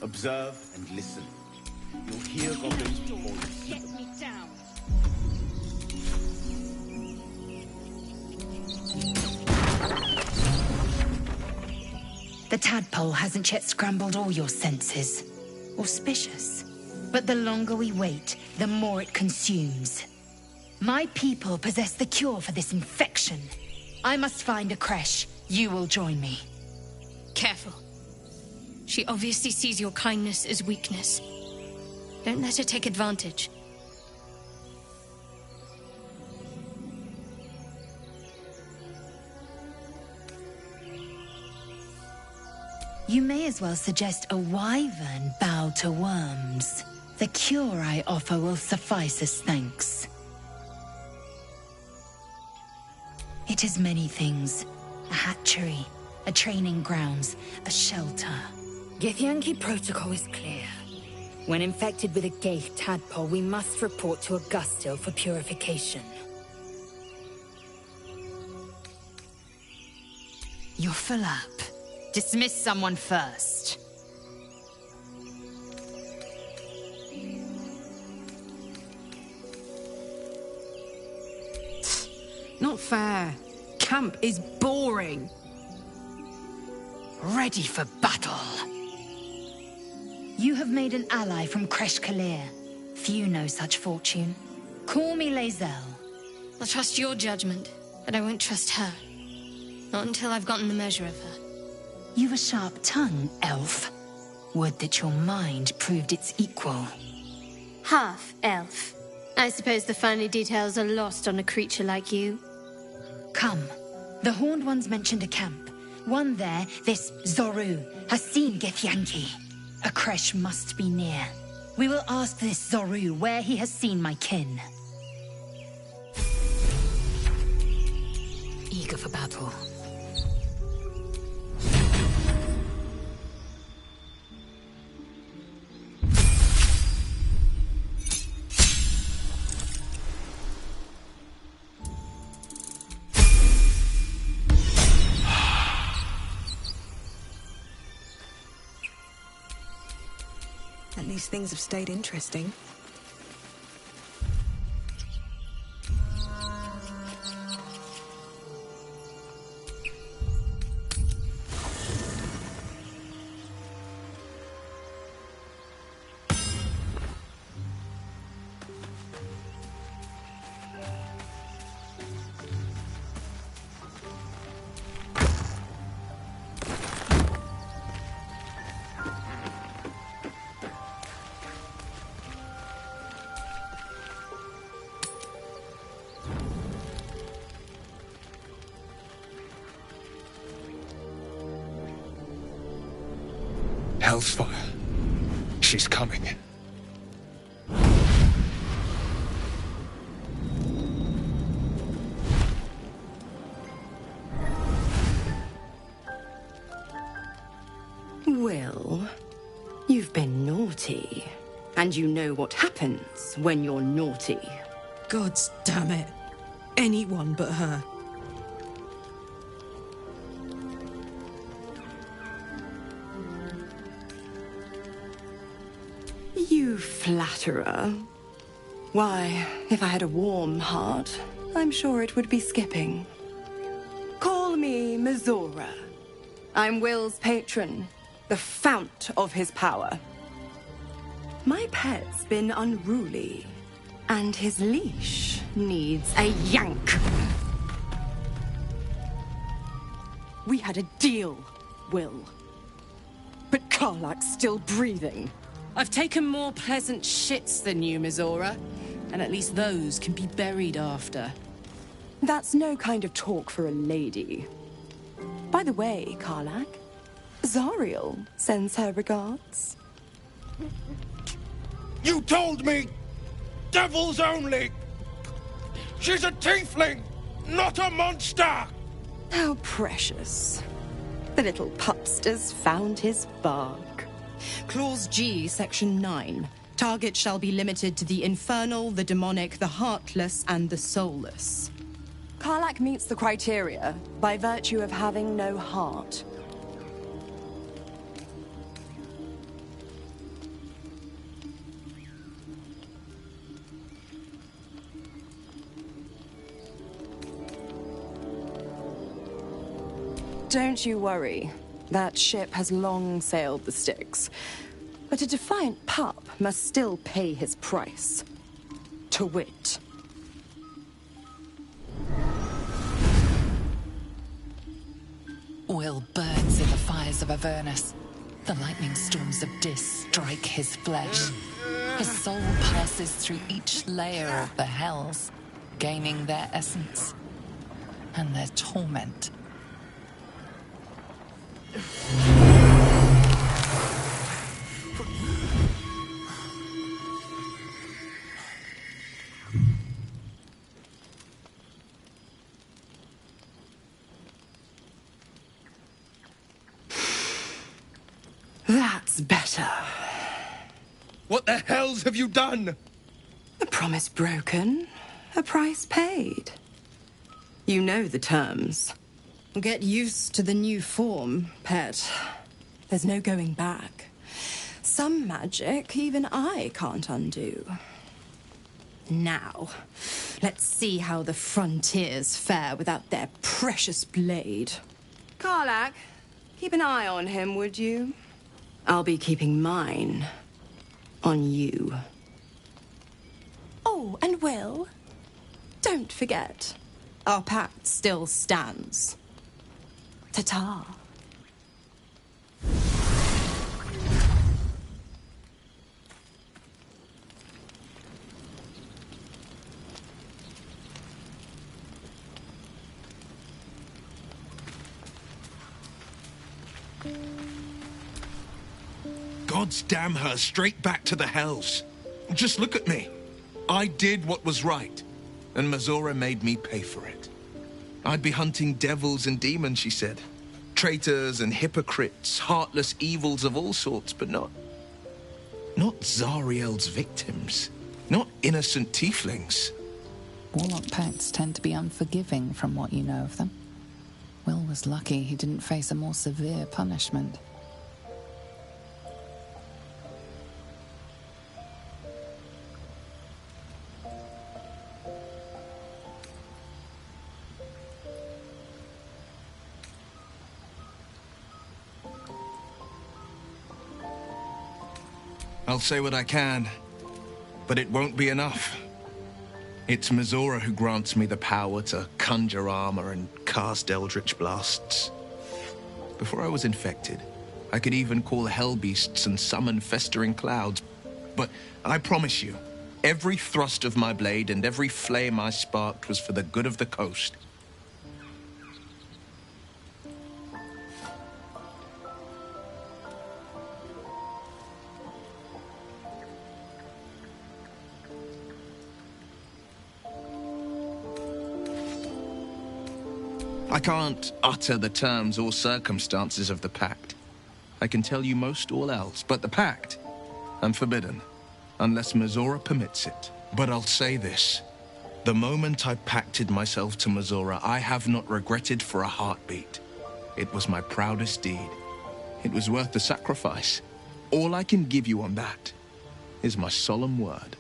Observe and listen. You'll hear goblins before you see them. Get me down! The tadpole hasn't yet scrambled all your senses. Auspicious. But the longer we wait, the more it consumes. My people possess the cure for this infection. I must find a creche. You will join me. Careful. She obviously sees your kindness as weakness. Don't let her take advantage. You may as well suggest a wyvern bow to worms. The cure I offer will suffice as thanks. It is many things. A hatchery, a training grounds, a shelter. Githyanki protocol is clear. When infected with a Ghaik tadpole, we must report to Augustil for purification. You're full up. Dismiss someone first. Not fair. Camp is boring. Ready for battle. You have made an ally from Kresh Kalir. Few know such fortune. Call me Lae'zel. I'll trust your judgment, but I won't trust her. Not until I've gotten the measure of her. You've a sharp tongue, elf. Would that your mind proved its equal. Half-elf. I suppose the finer details are lost on a creature like you. Come. The Horned Ones mentioned a camp. One there, this Zoru, has seen Githyanki. A creche must be near. We will ask this Zoru where he has seen my kin. Eager for battle. At least things have stayed interesting. Hellsfire. She's coming. Well, you've been naughty. And you know what happens when you're naughty. Gods damn it. Anyone but her. You flatterer. Why, if I had a warm heart, I'm sure it would be skipping. Call me Mizora. I'm Will's patron, the fount of his power. My pet's been unruly, and his leash needs a yank. We had a deal, Will. But Karlak's still breathing. I've taken more pleasant shits than you, Mizora. And at least those can be buried after. That's no kind of talk for a lady. By the way, Karlak, Zariel sends her regards. You told me! Devils only! She's a tiefling, not a monster! How precious. The little pupster's found his bark. Clause G, Section 9. Target shall be limited to the infernal, the demonic, the heartless, and the soulless. Karlak meets the criteria by virtue of having no heart. Don't you worry. That ship has long sailed the Styx. But a defiant pup must still pay his price. To wit. Will burns in the fires of Avernus. The lightning storms of Dis strike his flesh. His soul passes through each layer of the hells, gaining their essence and their torment. That's better. What the hells have you done? A promise broken, a price paid. You know the terms. Get used to the new form, pet. There's no going back. Some magic even I can't undo. Now, let's see how the frontiers fare without their precious blade. Karlach, keep an eye on him, would you? I'll be keeping mine on you. Oh, and Will, don't forget, our pact still stands. Ta-ta. Gods damn her, straight back to the hells. Just look at me. I did what was right, and Mazora made me pay for it. I'd be hunting devils and demons, she said. Traitors and hypocrites, heartless evils of all sorts, but not Zariel's victims. Not innocent tieflings. Warlock pacts tend to be unforgiving from what you know of them. Will was lucky he didn't face a more severe punishment. I'll say what I can, but it won't be enough. It's Mazora who grants me the power to conjure armor and cast eldritch blasts. Before I was infected, I could even call hell beasts and summon festering clouds. But I promise you, every thrust of my blade and every flame I sparked was for the good of the coast. I can't utter the terms or circumstances of the pact. I can tell you most all else, but the pact, I'm forbidden, unless Mazora permits it. But I'll say this. The moment I pacted myself to Mazora, I have not regretted for a heartbeat. It was my proudest deed. It was worth the sacrifice. All I can give you on that is my solemn word.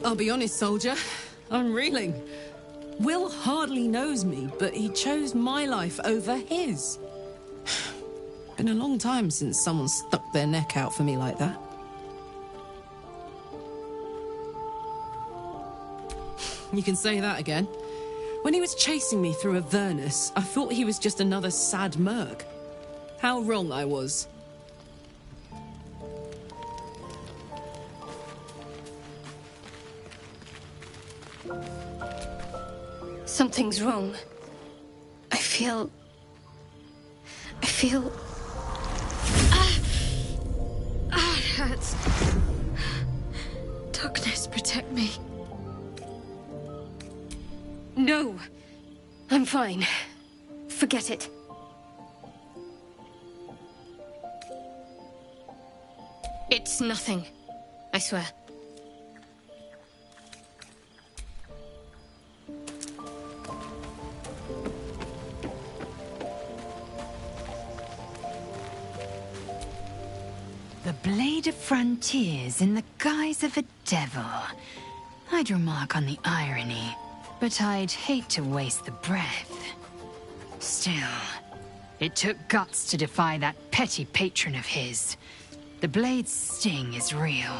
I'll be honest, soldier. I'm reeling. Will hardly knows me, but he chose my life over his. Been a long time since someone stuck their neck out for me like that. You can say that again. When he was chasing me through Avernus, I thought he was just another sad merc. How wrong I was. Something's wrong. I feel... it hurts. Darkness, protect me. No! I'm fine. Forget it. It's nothing. I swear. of frontiers in the guise of a devil. I'd remark on the irony, but I'd hate to waste the breath. Still, it took guts to defy that petty patron of his. The blade's sting is real.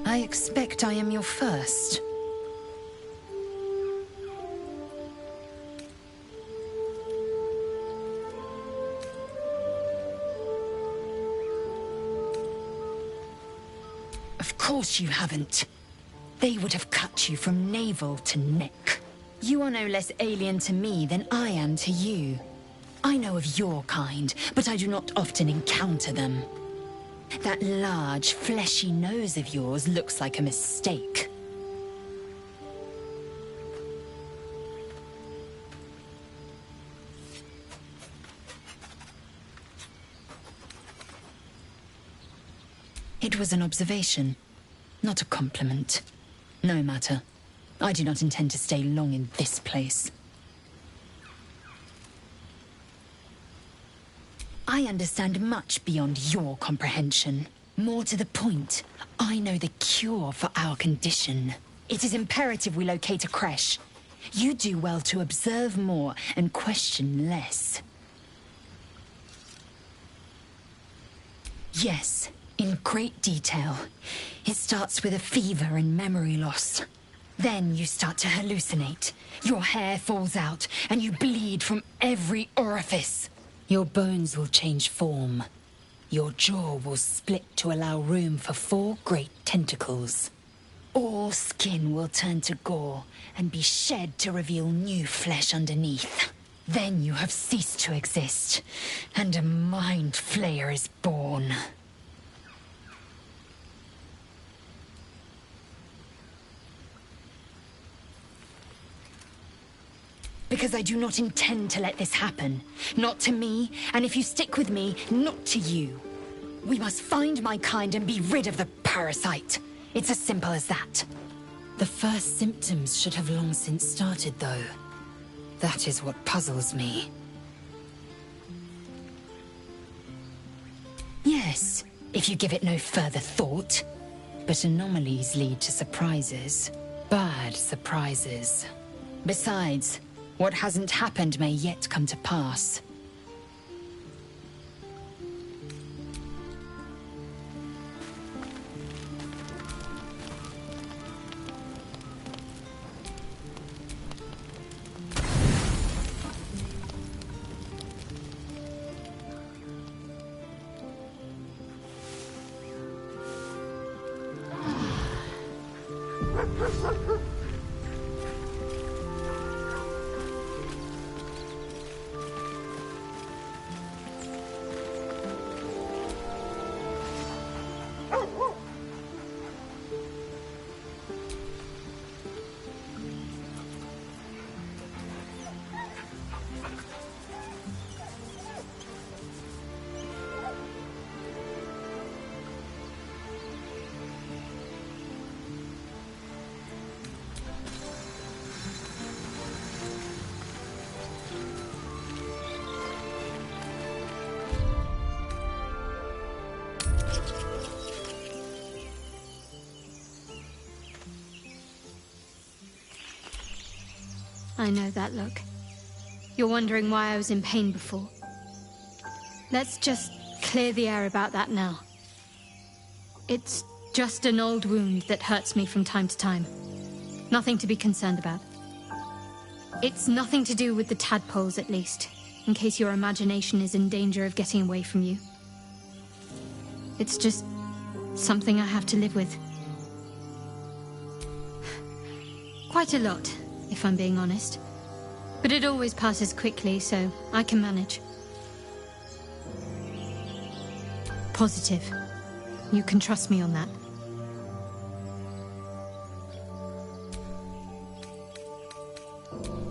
I expect I am your first. Of course you haven't. They would have cut you from navel to neck. You are no less alien to me than I am to you. I know of your kind, but I do not often encounter them. That large, fleshy nose of yours looks like a mistake. It was an observation, not a compliment. No matter. I do not intend to stay long in this place. I understand much beyond your comprehension. More to the point, I know the cure for our condition. It is imperative we locate a creche. You do well to observe more and question less. Yes, in great detail. It starts with a fever and memory loss. Then you start to hallucinate. Your hair falls out, and you bleed from every orifice. Your bones will change form. Your jaw will split to allow room for 4 great tentacles. All skin will turn to gore and be shed to reveal new flesh underneath. Then you have ceased to exist, and a mind flayer is born. Because I do not intend to let this happen. Not to me, and if you stick with me, not to you. We must find my kind and be rid of the parasite. It's as simple as that. The first symptoms should have long since started, though. That is what puzzles me. Yes, if you give it no further thought. But anomalies lead to surprises. Bad surprises. Besides, what hasn't happened may yet come to pass. I know that look. You're wondering why I was in pain before. Let's just clear the air about that now. It's just an old wound that hurts me from time to time. Nothing to be concerned about. It's nothing to do with the tadpoles, at least, in case your imagination is in danger of getting away from you. It's just something I have to live with. Quite a lot, if I'm being honest. But it always passes quickly, so I can manage. Positive. You can trust me on that.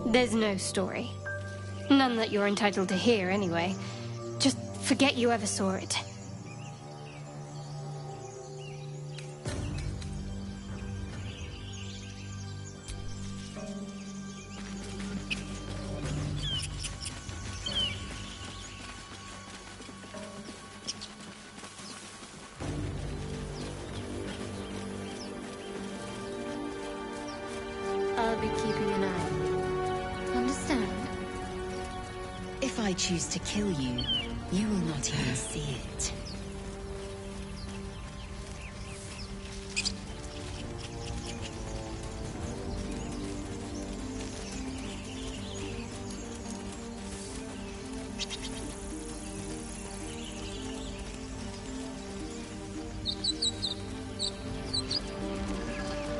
There's no story. None that you're entitled to hear, anyway. Just forget you ever saw it. if I choose to kill you, you will not even see it.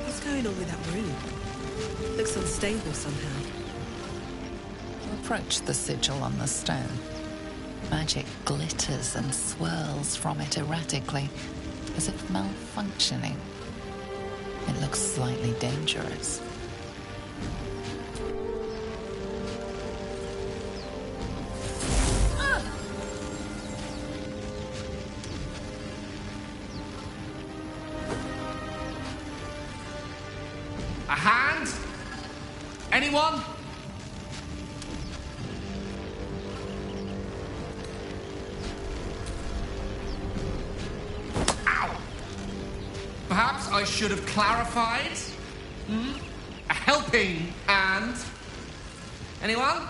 What's going on with that room? Looks unstable somehow. Approach the sigil on the stone. Magic glitters and swirls from it erratically, as if malfunctioning. It looks slightly dangerous. A hand? Anyone? Perhaps I should have clarified. A helping hand. Anyone?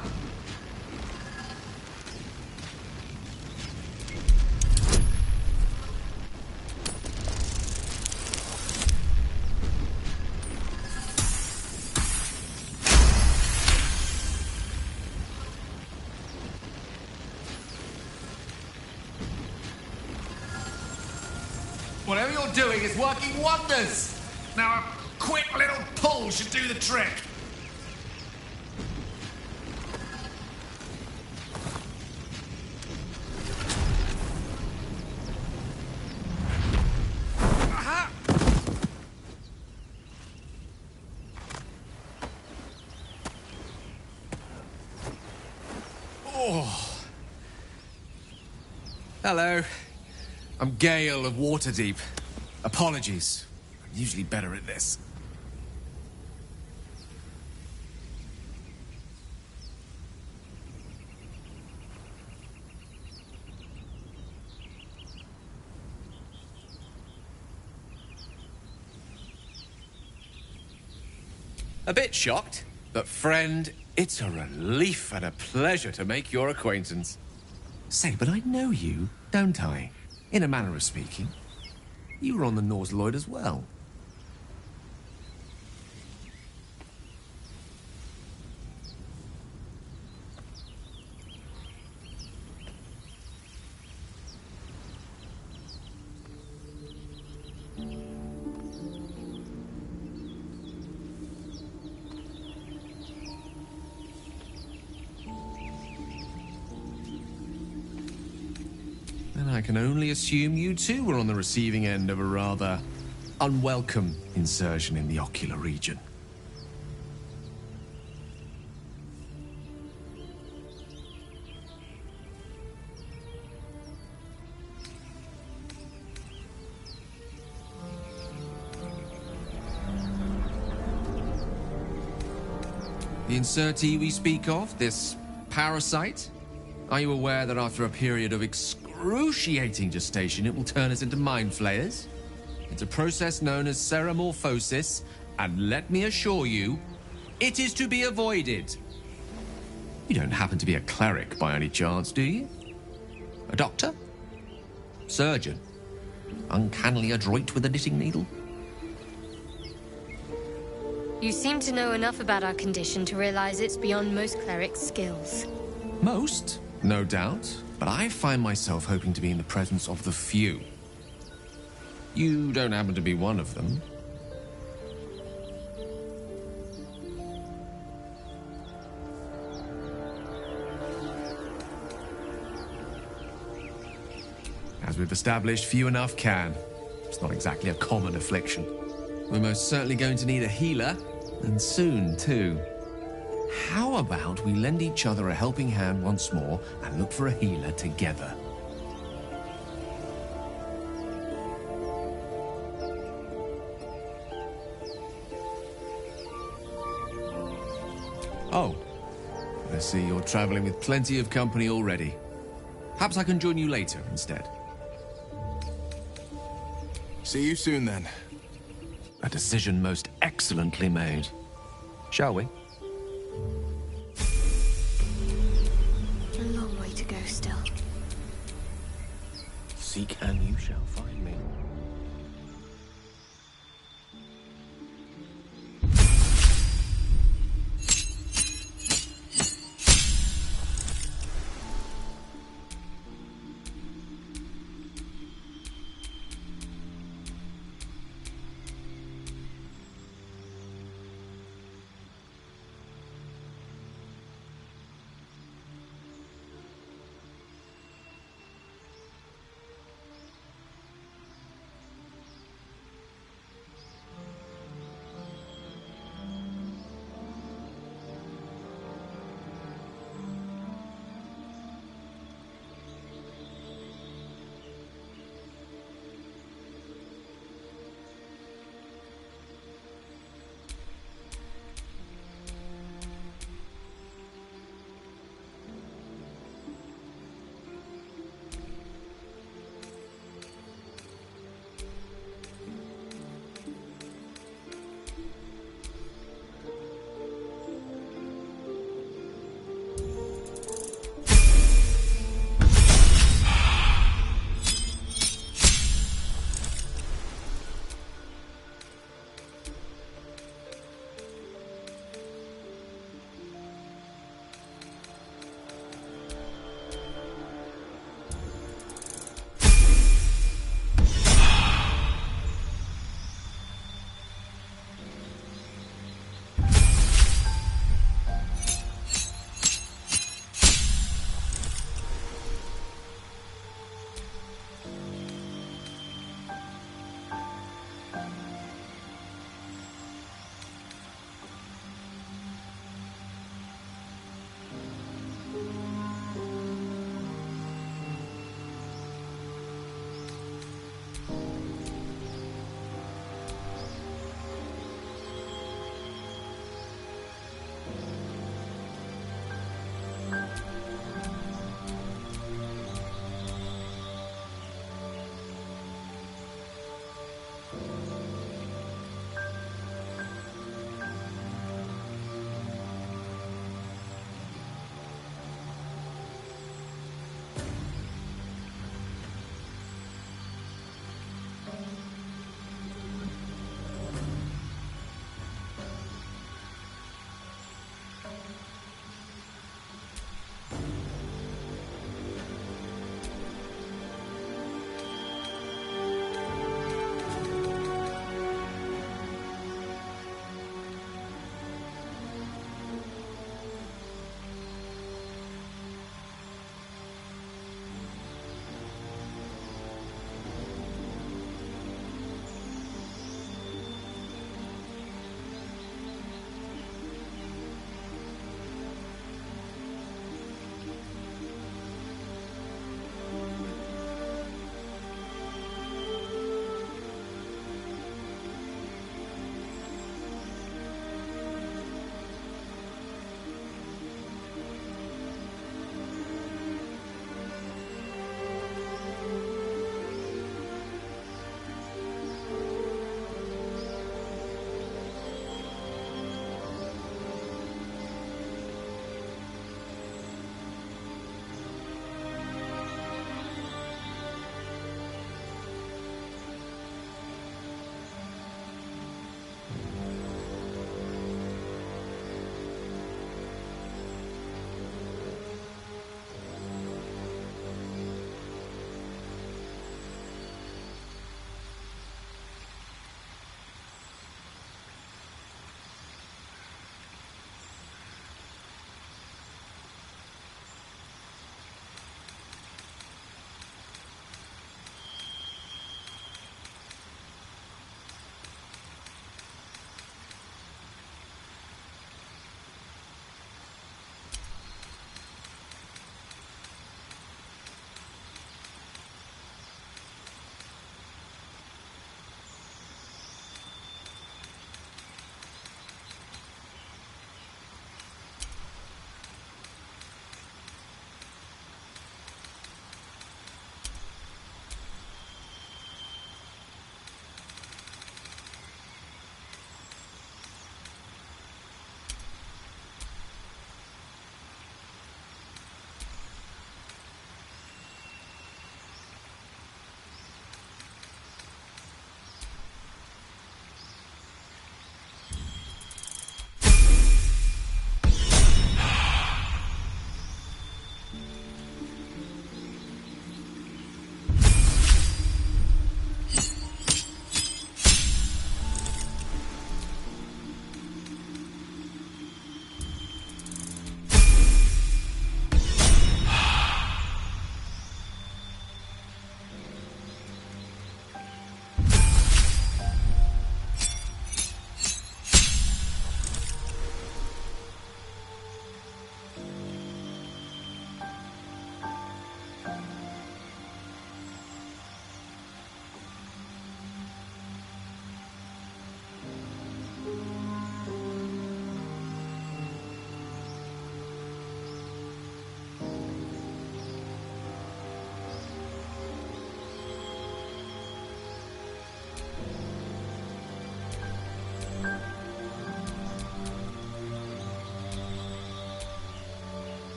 Whatever you're doing is working wonders. Now a quick little pull should do the trick. Aha! Oh. Hello. I'm Gale of Waterdeep. Apologies. I'm usually better at this. A bit shocked, but friend, it's a relief and a pleasure to make your acquaintance. Say, but I know you, don't I? In a manner of speaking. You were on the Norse Lloyd as well. And I can only assume you too were on the receiving end of a rather unwelcome insertion in the ocular region. The insertee we speak of, this parasite, are you aware that after a period of excruciating gestation, it will turn us into mind flayers? It's a process known as ceramorphosis, and let me assure you, it is to be avoided. You don't happen to be a cleric by any chance, do you? A doctor? Surgeon? Uncannily adroit with a knitting needle? You seem to know enough about our condition to realize it's beyond most clerics' skills. Most, no doubt, but I find myself hoping to be in the presence of the few. You don't happen to be one of them. As we've established, few enough can. It's not exactly a common affliction. We're most certainly going to need a healer, and soon, too. How about we lend each other a helping hand once more and look for a healer together? Oh, I see you're traveling with plenty of company already. Perhaps I can join you later instead. See you soon, then. A decision most excellently made. Shall we? A long to go still. Seek and you shall find me.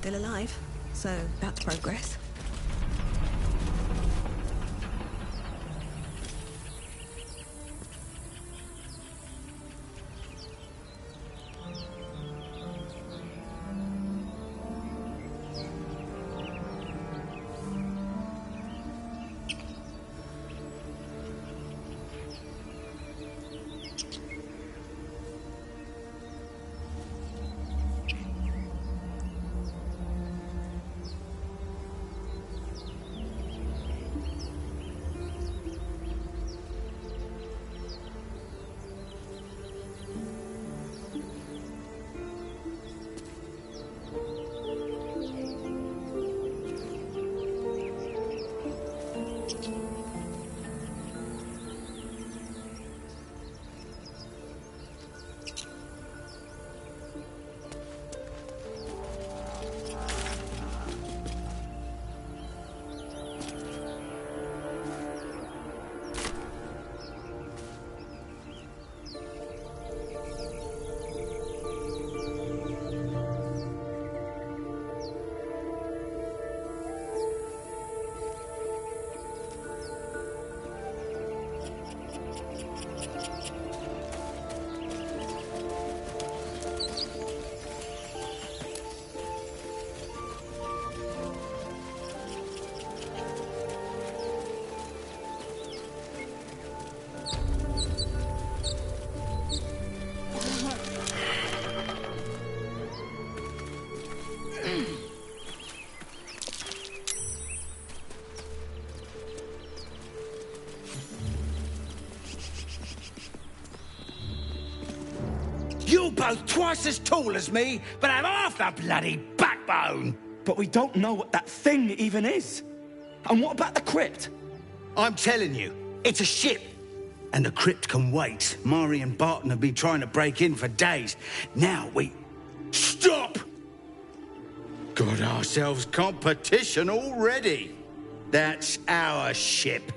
still alive, so that's progress. You're both twice as tall as me, but have half the bloody backbone! But we don't know what that thing even is. And what about the crypt? I'm telling you, it's a ship. And the crypt can wait. Mari and Barton have been trying to break in for days. Now we... Stop! Got ourselves competition already. That's our ship.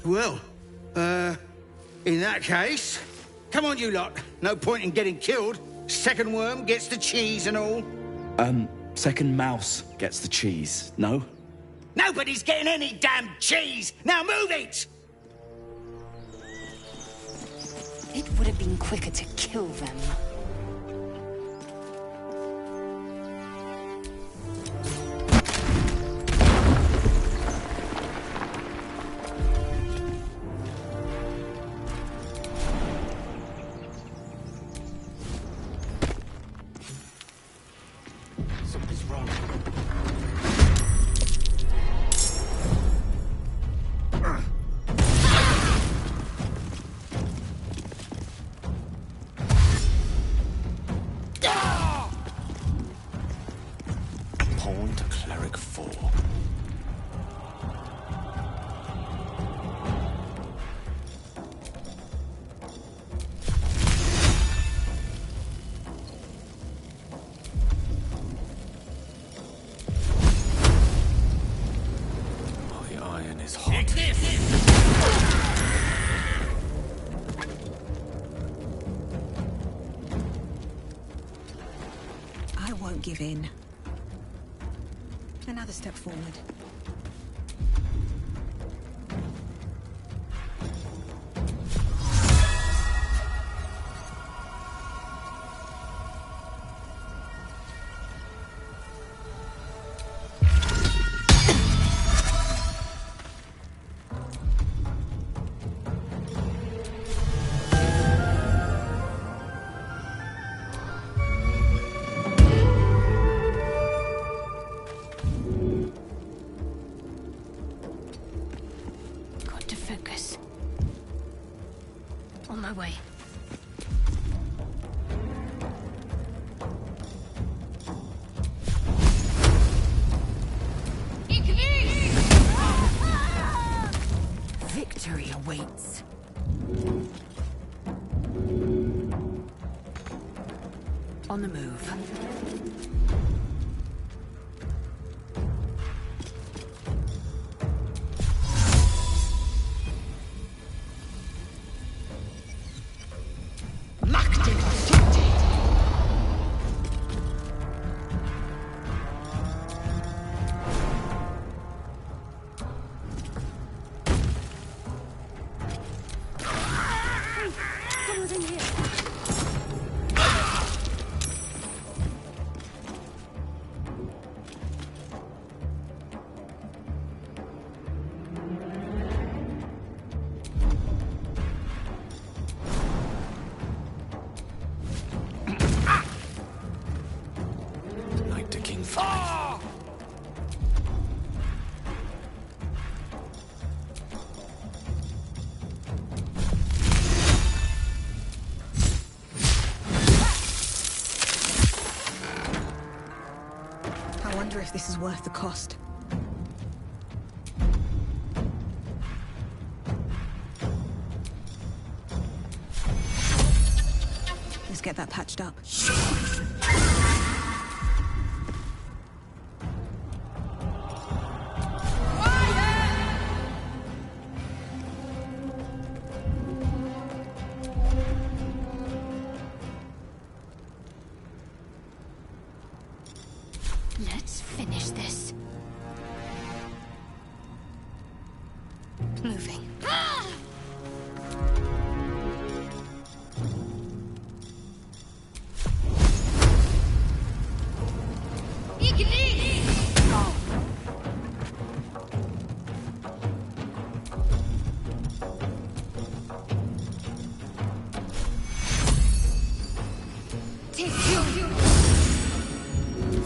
Well, in that case, come on, you lot. No point in getting killed. Second worm gets the cheese and all. Second mouse gets the cheese, no? Nobody's getting any damn cheese! Now move it! It would have been quicker to kill them. Something's wrong. Pawn to Cleric 4. My iron is hot. I won't give in. Another step forward. Got to focus. On my way. Victory awaits. On the move. If this is worth the cost. Let's get that patched up. Let's finish this. Moving.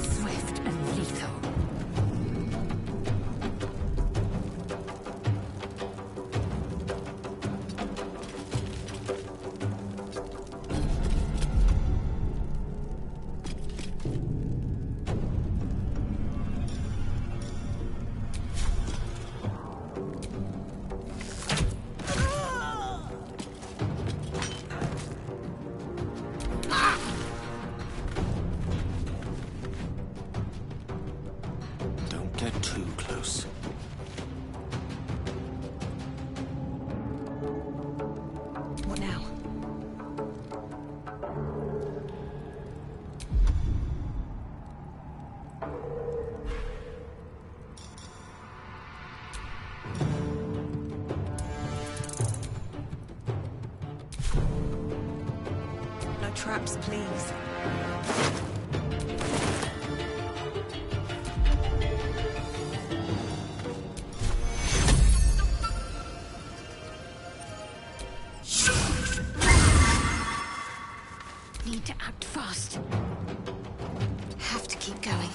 Swift and lethal. Don't get too close. What now? No traps, please. Need to act fast. Have to keep going.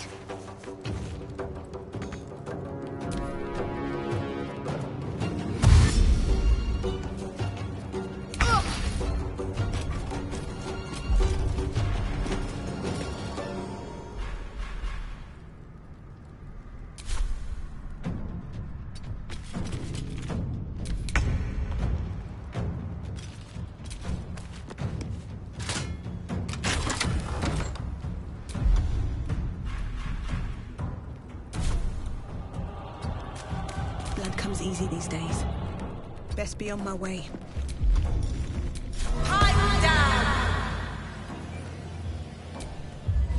Blood comes easy these days. Best be on my way. Pipe down!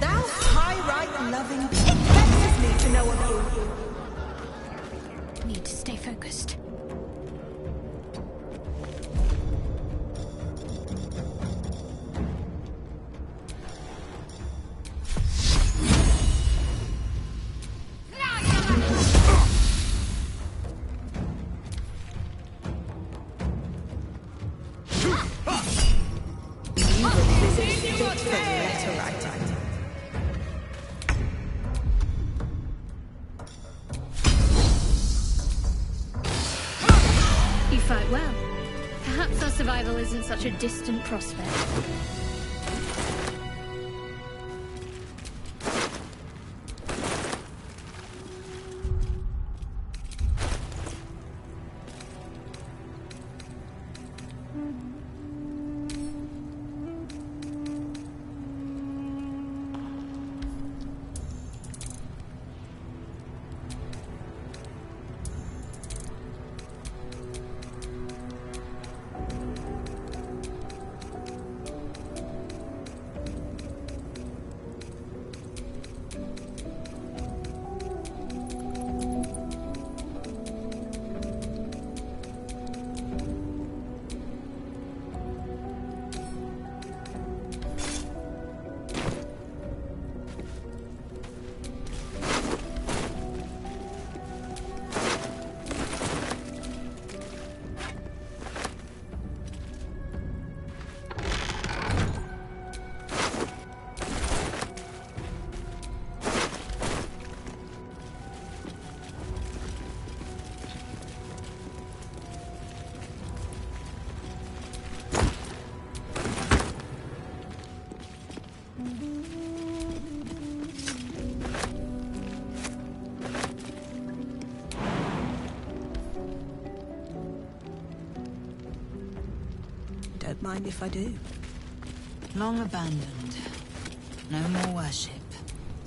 Thou high-right loving, it vexes me to know of you. Need to stay focused. You fight well. Perhaps our survival isn't such a distant prospect. Don't mind if I do. Long abandoned. No more worship.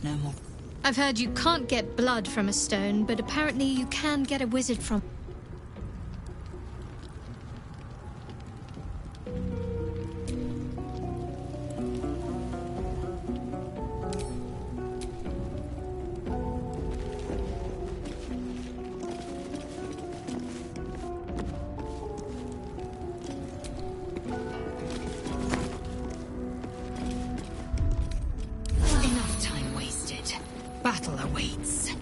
No more... I've heard you can't get blood from a stone, but apparently you can get a wizard from... Enough time wasted. Battle awaits.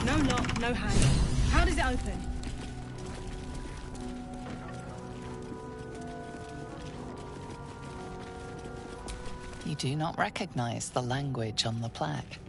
No lock, no handle. How does it open? You do not recognize the language on the plaque.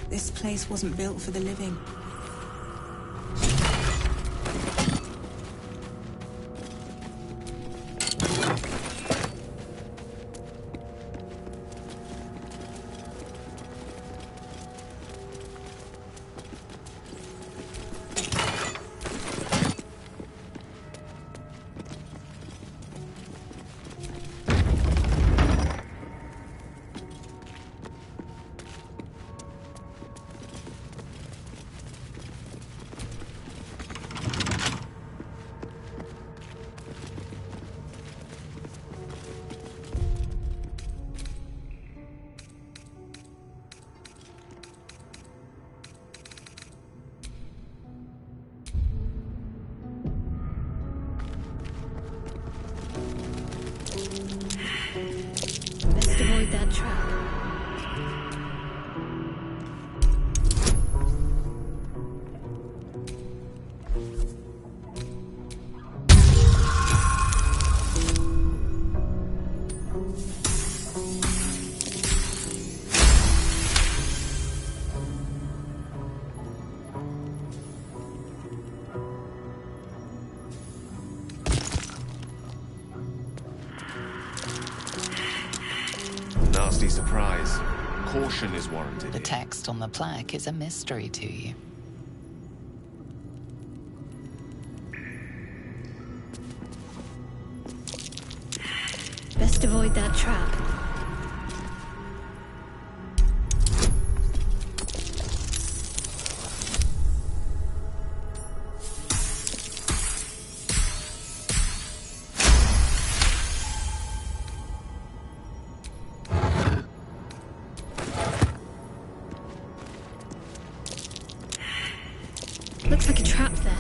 This place wasn't built for the living. Best avoid that trap. Nasty surprise. Caution is warranted. The text on the plaque is a mystery to you. Best avoid that trap. Looks like a trap there.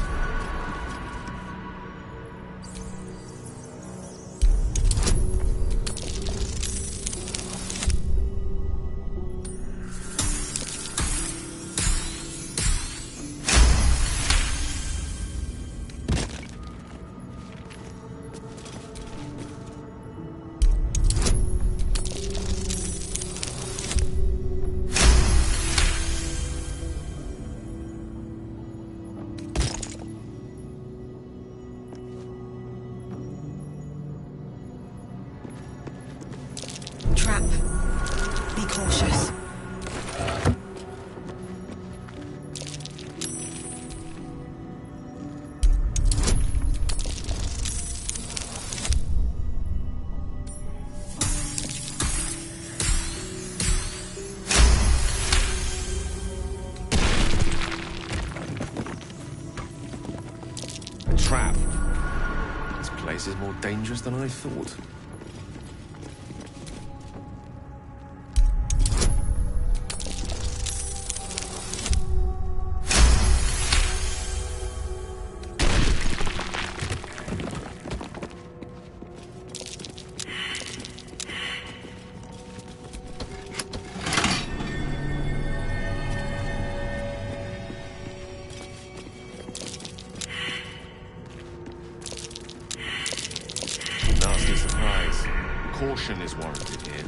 trap. This place is more dangerous than I thought. Caution is warranted here.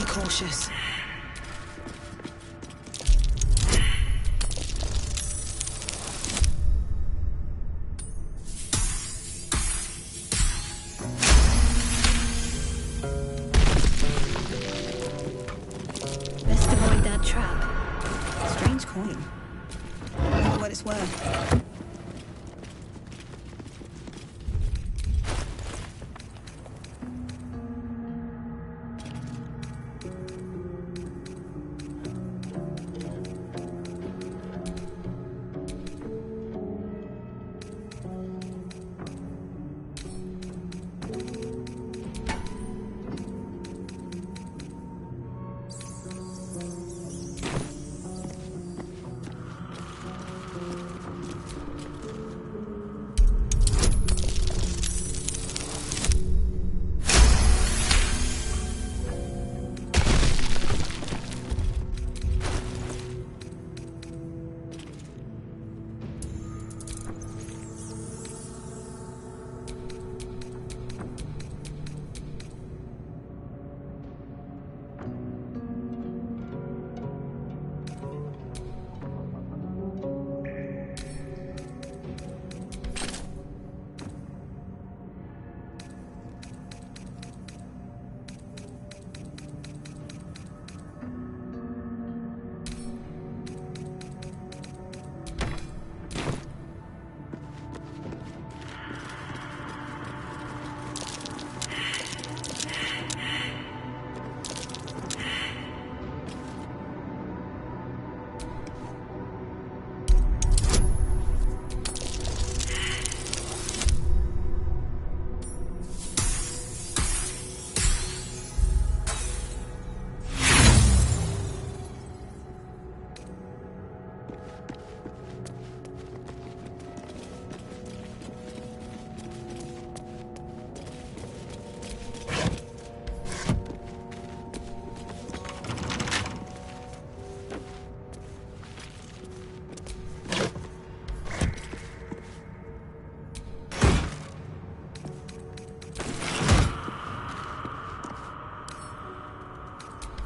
Cautious. Best avoid that trap. Strange coin. I wonder what it's worth.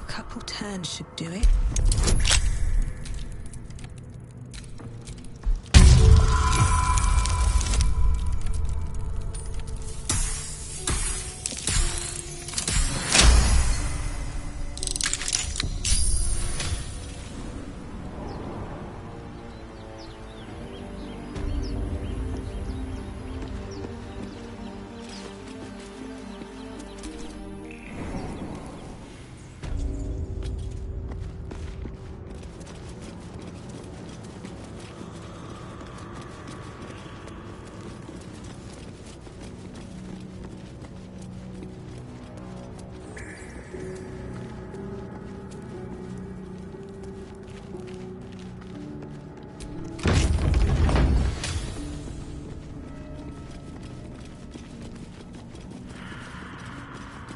Couple turns should do it.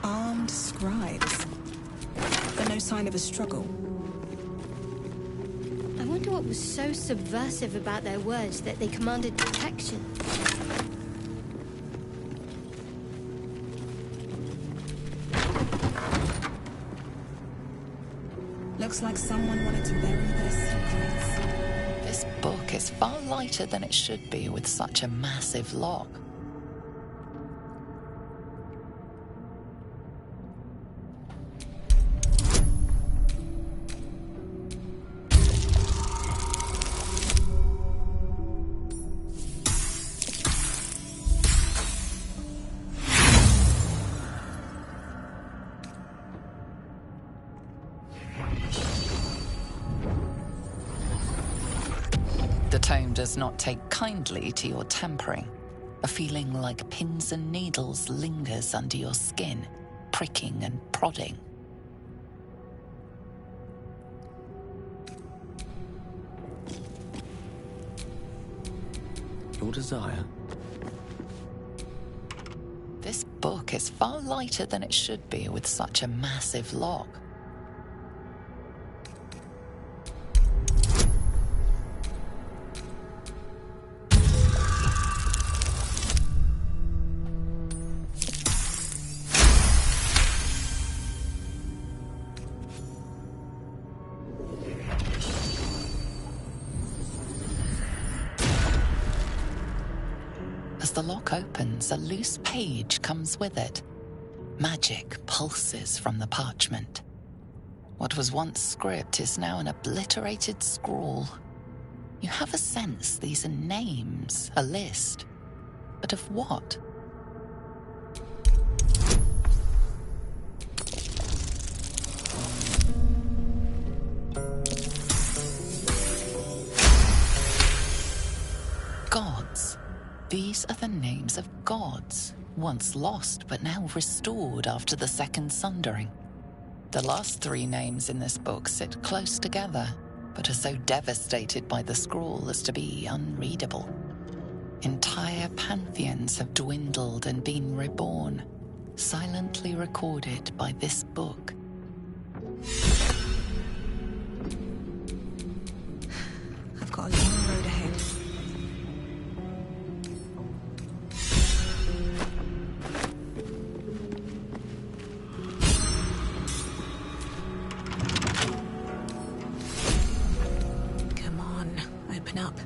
Armed scribes. But no sign of a struggle. I wonder what was so subversive about their words that they commanded protection. Looks like someone wanted to bury their secrets. This book book is far lighter than it should be with such a massive lock. The tome does not take kindly to your tampering. A feeling like pins and needles lingers under your skin, pricking and prodding. Your desire? This book is far lighter than it should be with such a massive lock. As the lock opens, a loose page comes with it. Magic pulses from the parchment. What was once script is now an obliterated scrawl. You have a sense these are names, a list. But of what? Gods. These are the names of gods, once lost but now restored after the Second Sundering. The last three names in this book sit close together, but are so devastated by the scrawl as to be unreadable. Entire pantheons have dwindled and been reborn, silently recorded by this book. I've got a long road ahead. Up.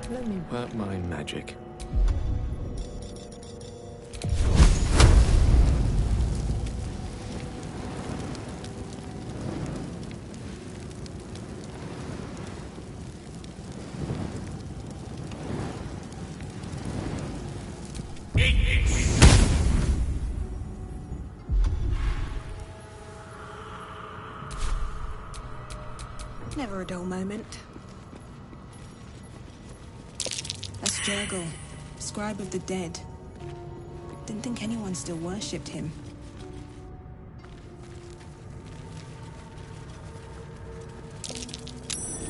Let me work my magic. Never a dull moment. That's Jurgle, scribe of the dead. Didn't think anyone still worshipped him.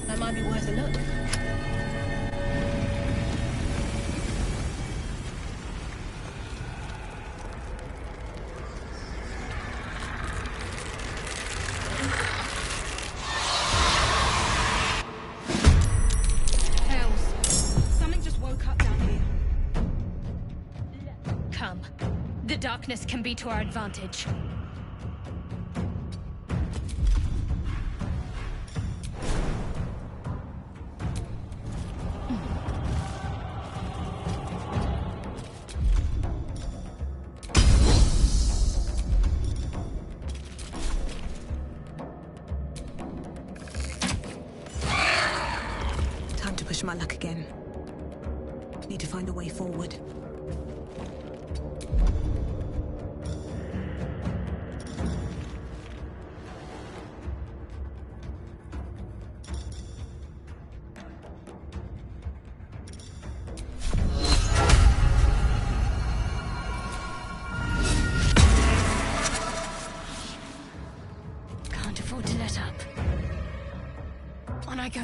That might be worth a look. Darkness can be to our advantage. push my luck again. Need to find a way forward. Can't afford to let up. On I go.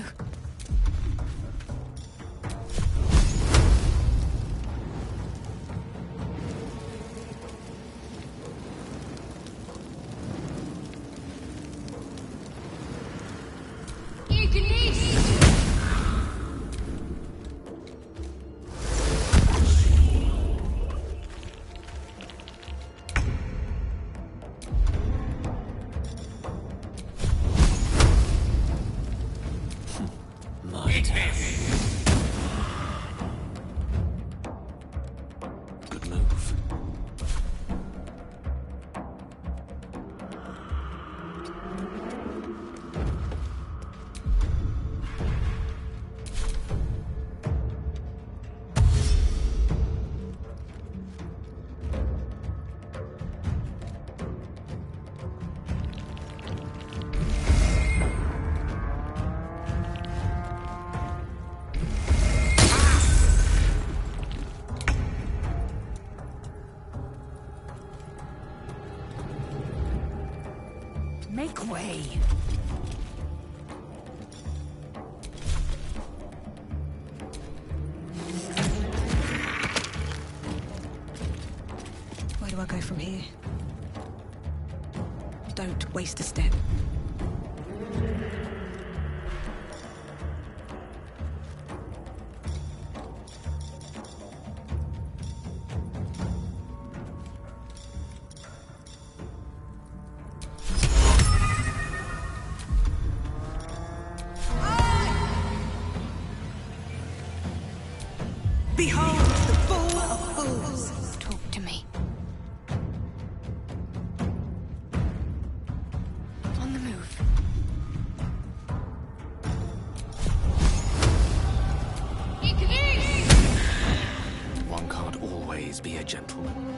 Good move. Make way. Where do I go from here? Don't waste a step. Behold the fool of fools. Talk to me. On the move. One can't always be a gentleman.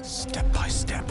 Step by step.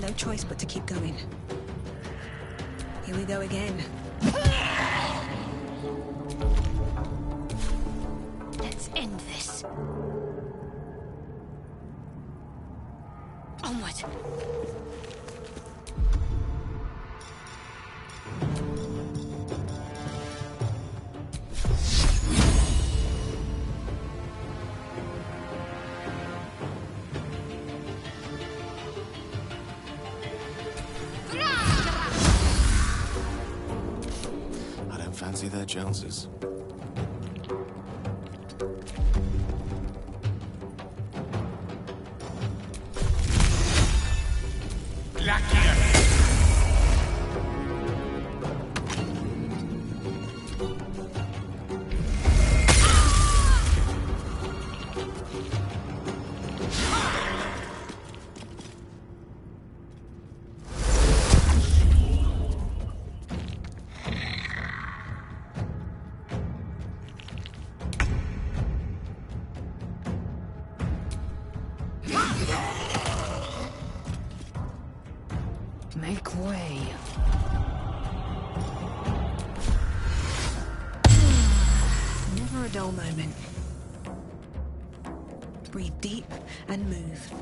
No choice but to keep going. Here we go again. Let's end this. Onward. I don't fancy their chances. Make way. Never a dull moment. Breathe deep and move.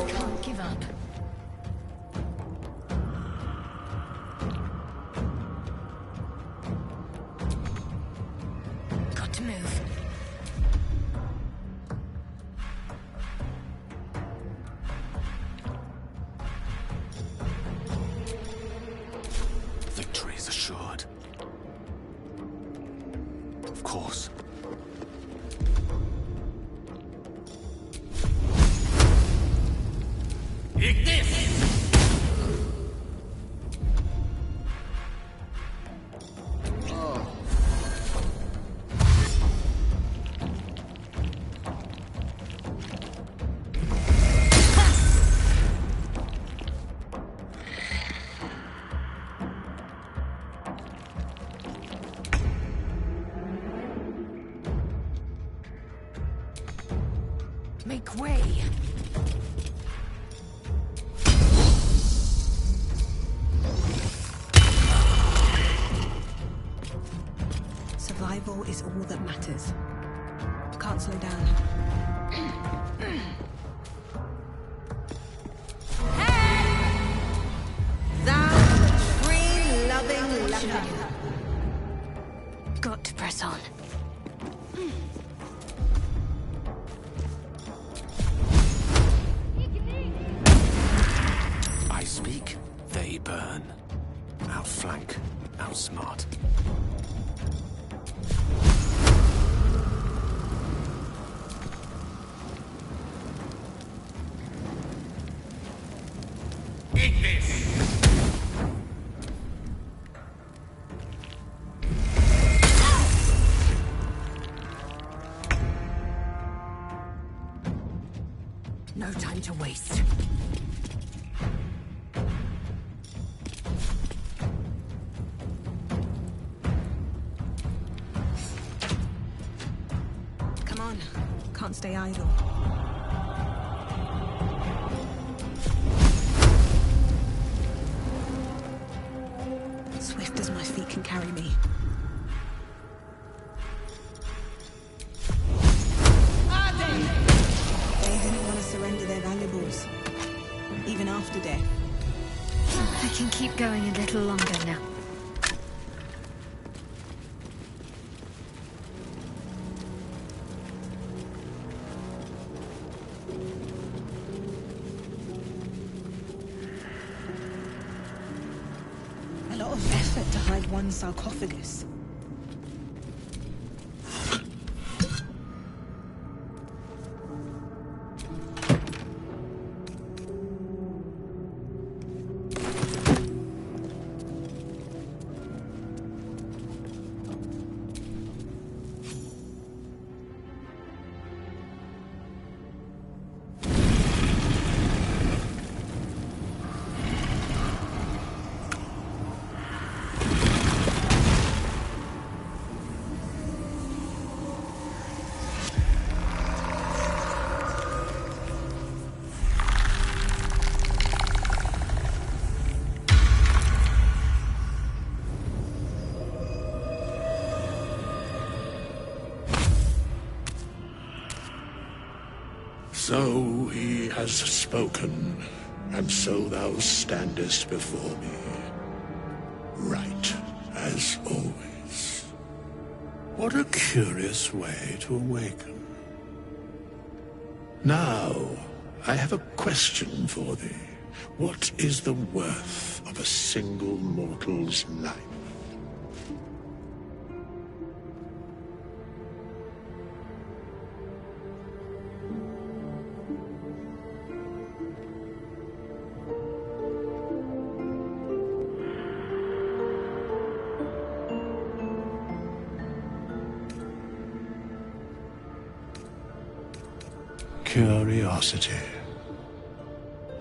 Can't give up. Got to move. Victory is assured. Of course. Make way. Survival is all that matters. Can't slow down. Thou green loving leper. Got to press on. I speak, they burn. Outflank, outsmart. No time to waste. Come on. Can't stay idle. Swift as my feet can carry me. They didn't want to surrender their valuables, even after death. I can keep going a little longer now. A lot of effort to hide one sarcophagus. So he has spoken, and so thou standest before me. Right, as always. What a curious way to awaken. Now, I have a question for thee. What is the worth of a single mortal's life? curiosity.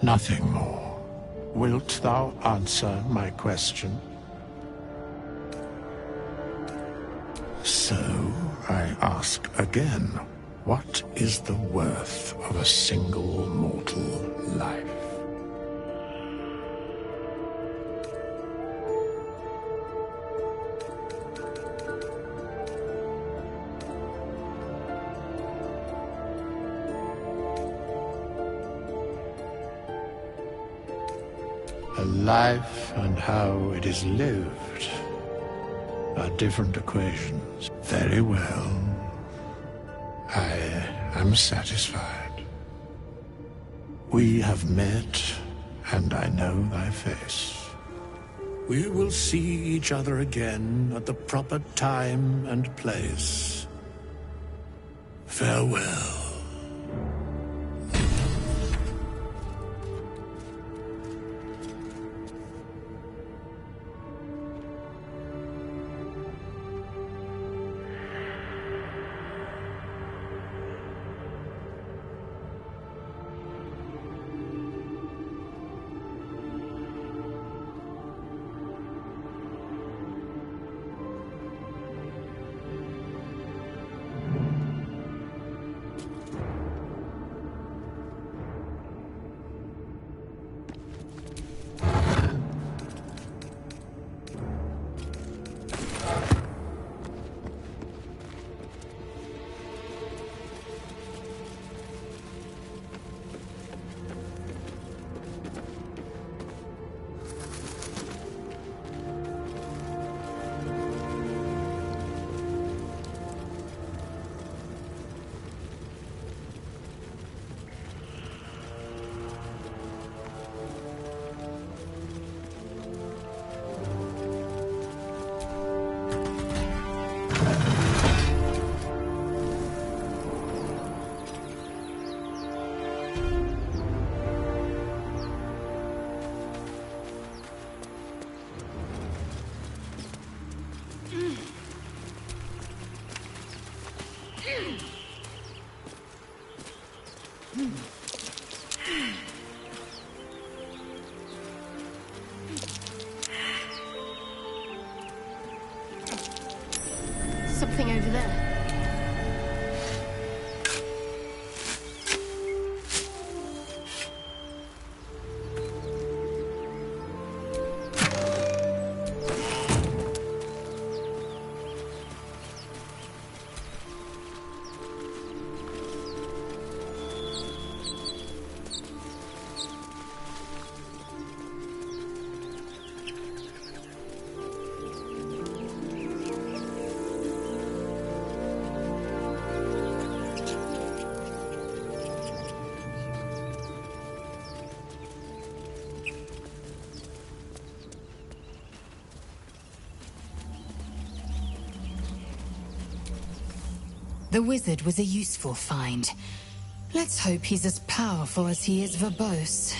Nothing more. Wilt thou answer my question? So, I ask again, what is the worth of a single mortal life? A life and how it is lived are different equations. Very well. I am satisfied. We have met, and I know thy face. We will see each other again at the proper time and place. Farewell. Something over there. The wizard was a useful find. Let's hope he's as powerful as he is verbose.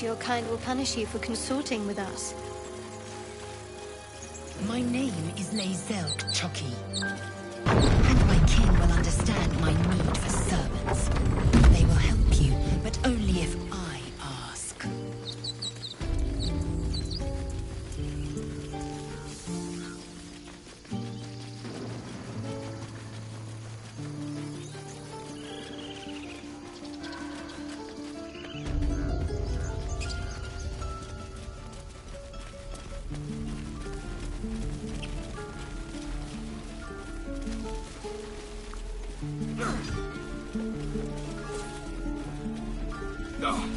Your kind will punish you for consorting with us. My name is Lae'zel Choki, and my kin will understand my need for servants. They will help you, but only if I ask.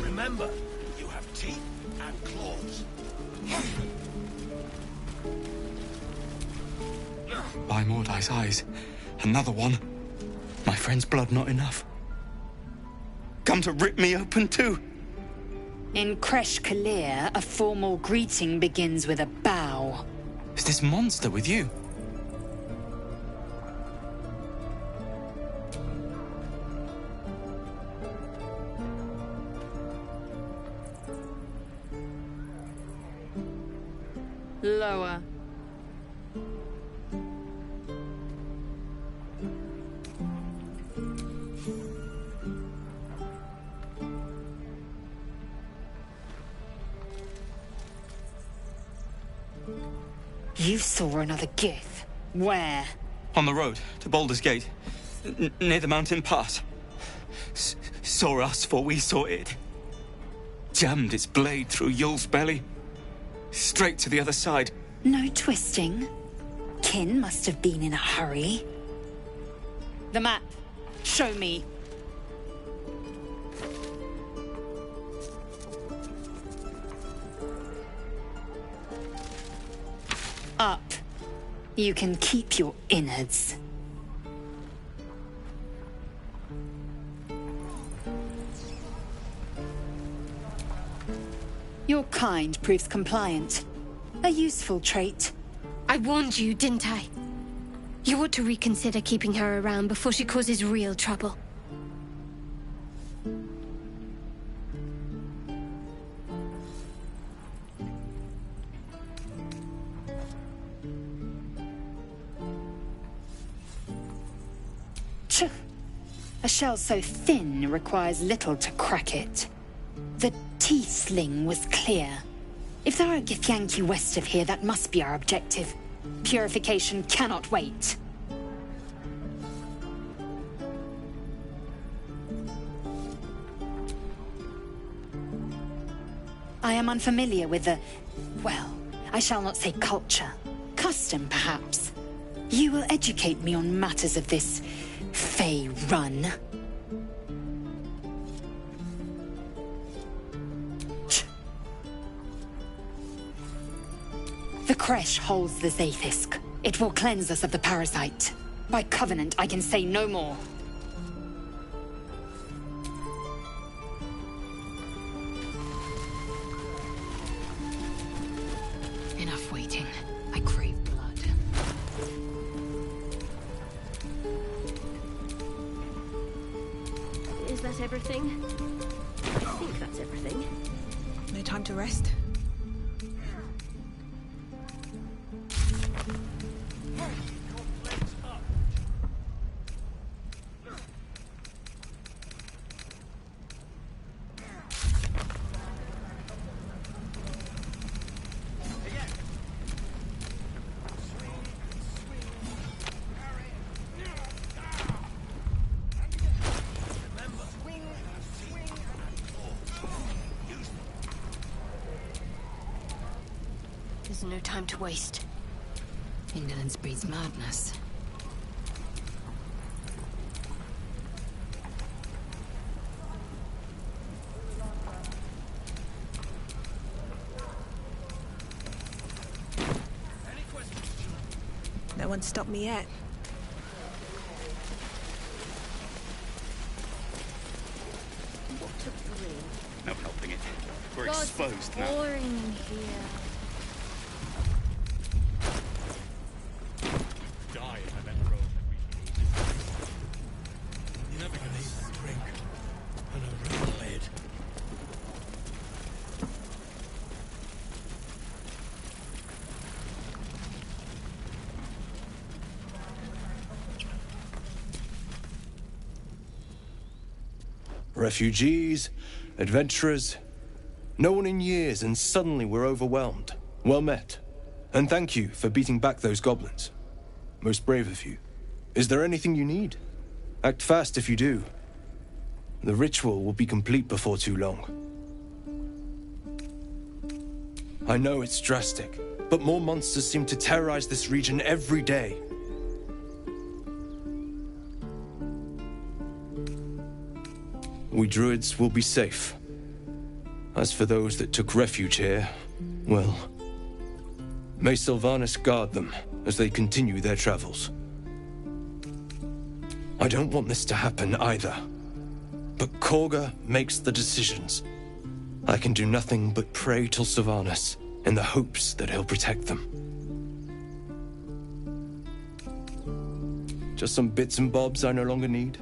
Remember, you have teeth and claws. By Mordai's eyes, another one. My friend's blood not enough. Come to rip me open too. In Kresh Kalir, a formal greeting begins with a bow. Is this monster with you? Lower. You saw another Gith. Where? On the road to Baldurs Gate, near the mountain pass. Saw us, for we saw it. Jammed its blade through Yul's belly. Straight to the other side. No twisting. Kin must have been in a hurry. The map. Show me. Up. You can keep your innards. Your kind proves compliant. A useful trait. I warned you, didn't I? You ought to reconsider keeping her around before she causes real trouble. A shell so thin requires little to crack it. The teeth sling was clear. If there are a Githyanki west of here, that must be our objective. Purification cannot wait. I am unfamiliar with the... well, I shall not say culture. Custom, perhaps. You will educate me on matters of this... Fey run. The Kresh holds the Zaithisk. It will cleanse us of the parasite. By covenant, I can say no more. Enough waiting. I crave blood. Is that everything? I think that's everything. No time to rest. There's no time to waste. Indolence breeds madness. No one stopped me yet. What took the ring? No helping it. We're God, exposed now. boring in here. Die if I met the road that we You're never gonna eat that drink. On a real lid. Refugees, adventurers, no one in years, and suddenly we're overwhelmed. Well met. And thank you for beating back those goblins. Most brave of you. Is there anything you need? Act fast if you do. The ritual will be complete before too long. I know it's drastic, but more monsters seem to terrorize this region every day. We druids will be safe. As for those that took refuge here, well, may Sylvanas guard them as they continue their travels. I don't want this to happen either, but Korga makes the decisions. I can do nothing but pray till Sylvanas, in the hopes that he'll protect them. Just some bits and bobs I no longer need.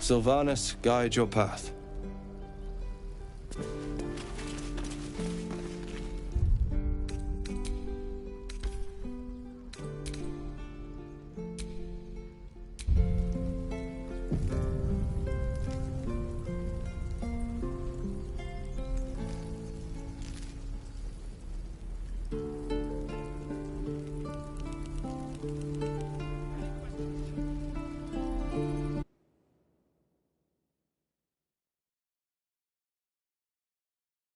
Sylvanas, guide your path.